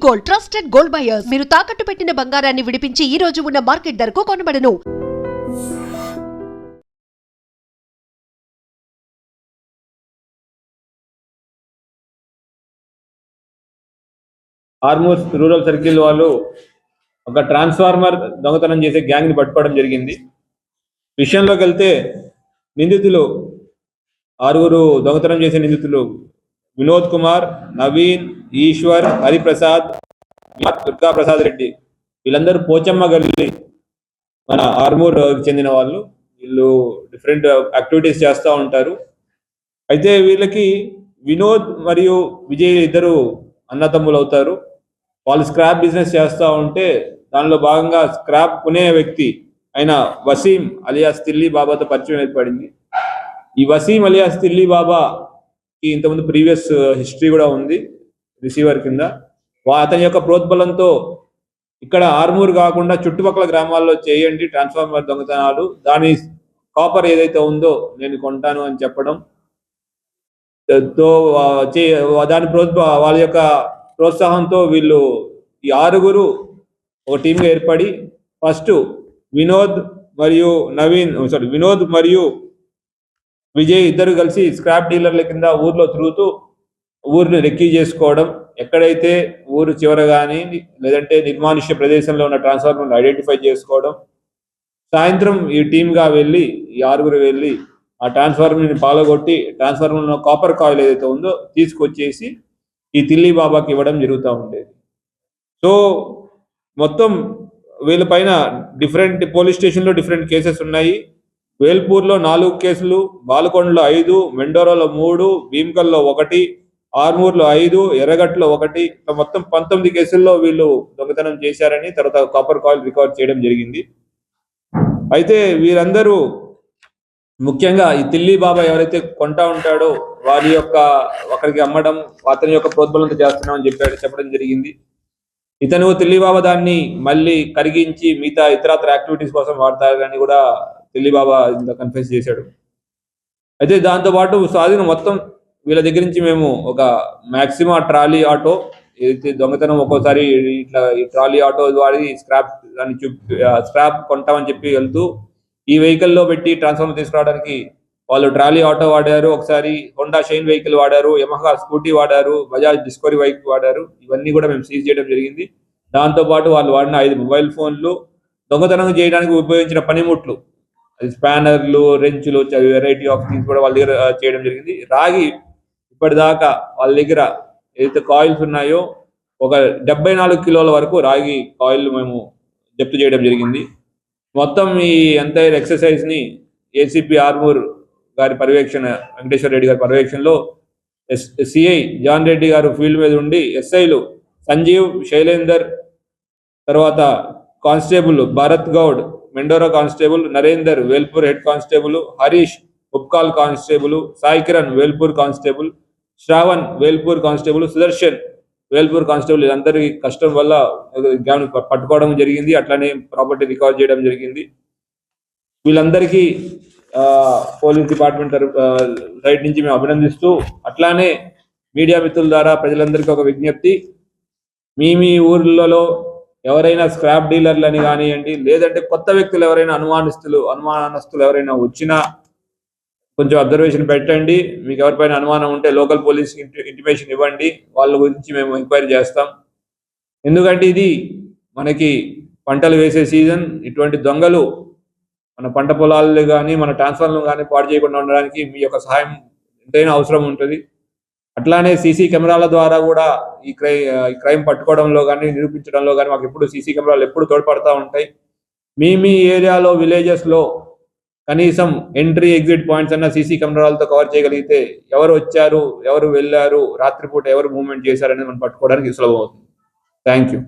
Gold, trusted gold buyers. మీరు తాకట్టు పెట్టిన బంగారాన్ని విడిపించి ఈ రోజు ఉన్న మార్కెట్ ధరకు కొనబడను. ఆర్మూర్ రూరల్ సర్కిల్ వాళ్ళు ఒక ట్రాన్స్ఫార్మర్ దొంగతనం చేసే గ్యాంగ్ ని పట్టుకోవడం జరిగింది. విషయంలోకి వెళ్తే నిందితులు 6 దొంగతనం చేసే నిందితులు వినోద్ కుమార్, నవీన్, ఈశ్వర్, హరిప్రసాద్, దుర్గా ప్రసాద్ రెడ్డి, వీళ్ళందరూ పోచమ్మ గల్లి మన ఆర్మూర్ చెందిన వాళ్ళు. వీళ్ళు డిఫరెంట్ యాక్టివిటీస్ చేస్తూ ఉంటారు. అయితే వీళ్ళకి వినోద్ మరియు విజయ్ ఇద్దరు అన్నతమ్ములు అవుతారు. వాళ్ళు స్క్రాప్ బిజినెస్ చేస్తూ ఉంటే దానిలో భాగంగా స్క్రాప్ కొనే వ్యక్తి అయిన వసీం అలియాస్ తిల్లీ బాబాతో పరిచయం ఏర్పడింది. ఈ వసీం అలియాస్ తిల్లీ బాబాకి ఇంతకుముందు ప్రీవియస్ హిస్టరీ కూడా ఉంది రిసీవర్ కింద. అతని యొక్క ప్రోద్బలంతో ఇక్కడ ఆర్మూర్ కాకుండా చుట్టుపక్కల గ్రామాల్లో చేయండి ట్రాన్స్ఫార్మర్ దొంగతనాలు, దాని కాపర్ ఏదైతే ఉందో నేను కొంటాను అని చెప్పడం, దాని వాళ్ళ యొక్క ప్రోత్సాహంతో వీళ్ళు ఈ 6 ఒక టీంగా ఏర్పడి ఫస్ట్ వినోద్ మరియు విజయ్ ఇద్దరు కలిసి స్క్రాప్ డీలర్ల కింద ఊర్లో తిరుగుతూ ఊరిని రెక్కీ చేసుకోవడం, ఎక్కడైతే ఊరు చివర కానీ లేదంటే నిర్మానుష్య ప్రదేశంలో ఉన్న ట్రాన్స్ఫార్మర్ని ఐడెంటిఫై చేసుకోవడం, సాయంత్రం ఈ టీమ్గా వెళ్ళి ఈ 6 వెళ్ళి ఆ ట్రాన్స్ఫార్మర్ని పాల్గొట్టి ట్రాన్స్ఫార్మర్లో కాపర్ కాయిల్ ఏదైతే ఉందో తీసుకొచ్చేసి ఈ తిల్లీ బాబాకి ఇవ్వడం జరుగుతూ ఉండేది. సో మొత్తం వీళ్ళ పైన డిఫరెంట్ పోలీస్ స్టేషన్లో డిఫరెంట్ కేసెస్ ఉన్నాయి. వేల్పూర్లో 4 కేసులు, బాలకొండలో 5, మెండోరాలో 3, భీమ్గల్లో 1, ఆర్మూర్లో 5, ఎర్రగట్లో 1, మొత్తం 19 కేసుల్లో వీళ్ళు దొంగతనం చేశారని తర్వాత కాపర్ కాయిల్ రికవర్ చేయడం జరిగింది. అయితే వీరందరూ ముఖ్యంగా ఈ తిల్లీ బాబా ఎవరైతే కొంటా ఉంటాడో వారి యొక్క ఒకరికి అమ్మడం, అతని యొక్క ప్రోద్బలంతో చేస్తున్నామని చెప్పడం జరిగింది. ఇతను తిల్లీ బాబా దాన్ని మళ్ళీ కరిగించి మిగతా ఇతరత్ర యాక్టివిటీస్ కోసం వాడతారని కూడా తిల్లీ బాబా ఇంత కన్ఫెస్ చేశాడు. అయితే దాంతోపాటు స్వాధీన మొత్తం వీళ్ళ దగ్గర నుంచి మేము ఒక మ్యాక్సిమా ట్రాలీ ఆటో ఏదైతే దొంగతనం ఒక్కోసారి ఇట్లా ఈ ట్రాలీ ఆటో వాడి స్క్రాప్ కొంటామని చెప్పి వెళ్తూ ఈ వెహికల్లో పెట్టి ట్రాన్స్ఫార్మర్ తీసుకురావడానికి వాళ్ళు ట్రాలీ ఆటో వాడారు, ఒకసారి హోండా షైన్ వెహికల్ వాడారు, యమహా స్కూటీ వాడారు, బజాజ్ డిస్కవరీ బైక్ వాడారు. ఇవన్నీ కూడా మేము సీజ్ చేయడం జరిగింది. దాంతోపాటు వాళ్ళు వాడిన 5 మొబైల్ ఫోన్లు, దొంగతనం చేయడానికి ఉపయోగించిన పనిముట్లు, అది స్పానర్లు, రెంచులు, వెరైటీ ఆఫ్ థింగ్స్ కూడా వాళ్ళ దగ్గర చేయడం జరిగింది. రాగి ఇప్పటిదాకా వాళ్ళ దగ్గర ఏదైతే కాయిల్స్ ఉన్నాయో ఒక 74 కిలోల వరకు రాగి కాయిల్ మేము జప్తు చేయడం జరిగింది. మొత్తం ఈ ఎంటైర్ ఎక్సర్సైజ్ ని ఏసీపీ ఆర్మూర్ గారి పర్యవేక్షణ, వెంకటేశ్వర రెడ్డి గారి పర్యవేక్షణలో సిఐ జాన్ రెడ్డి గారు ఫీల్డ్ మీద ఉండి, ఎస్ఐలు సంజీవ్, శైలేందర్, తర్వాత constable Bharat Goud, Mendora constable, Narender Velpur head constable, Harish Upkal constable, Sai Kiran Velpur constable, Shravan Velpur constable, Sudarshan Velpur constable, అందరి కష్టం వల్ల పట్టుకోవడం జరిగింది. అట్లానే ప్రాపర్టీ రికవర్ చేయడం జరిగింది. వీళ్ళందరికీ పోలీస్ డిపార్ట్మెంట్ సైడ్ నుంచి మేము అభినందిస్తూ, అట్లానే మీడియా మిత్రుల ద్వారా ప్రజలందరికీ ఒక విజ్ఞప్తి, మీ ఊర్లలో ఎవరైనా స్క్రాప్ డీలర్లని కానివ్వండి, లేదంటే కొత్త వ్యక్తులు ఎవరైనా అనుమానస్తులు ఎవరైనా వచ్చినా కొంచెం అబ్జర్వేషన్ పెట్టండి. మీకు ఎవరిపైన అనుమానం ఉంటే లోకల్ పోలీస్ ఇంటిమేషన్ ఇవ్వండి, వాళ్ళ గురించి మేము ఎంక్వైరీ చేస్తాం. ఎందుకంటే ఇది మనకి పంటలు వేసే సీజన్. ఇటువంటి దొంగలు మన పంట పొలాలు కానీ మన ట్రాన్స్ఫార్మర్లు కానీ పాడు చేయకుండా ఉండడానికి మీ యొక్క సహాయం ఎంతైనా అవసరం ఉంటుంది. అట్లానే సీసీ కెమెరాల ద్వారా కూడా ఈ క్రైమ్ పట్టుకోవడంలో కానీ నిరూపించడంలో కానీ మాకు ఎప్పుడు సీసీ కెమెరాలు ఎప్పుడు తోడ్పడతా ఉంటాయి. మీ ఏరియాలో విలేజెస్లో కనీసం ఎంట్రీ ఎగ్జిట్ పాయింట్స్ అన్న సీసీ కెమెరాలతో కవర్ చేయగలిగితే ఎవరు వచ్చారు, ఎవరు వెళ్ళారు, రాత్రిపూట ఎవరు మూవ్మెంట్ చేశారనేది మనం పట్టుకోవడానికి సులభం అవుతుంది. Thank you.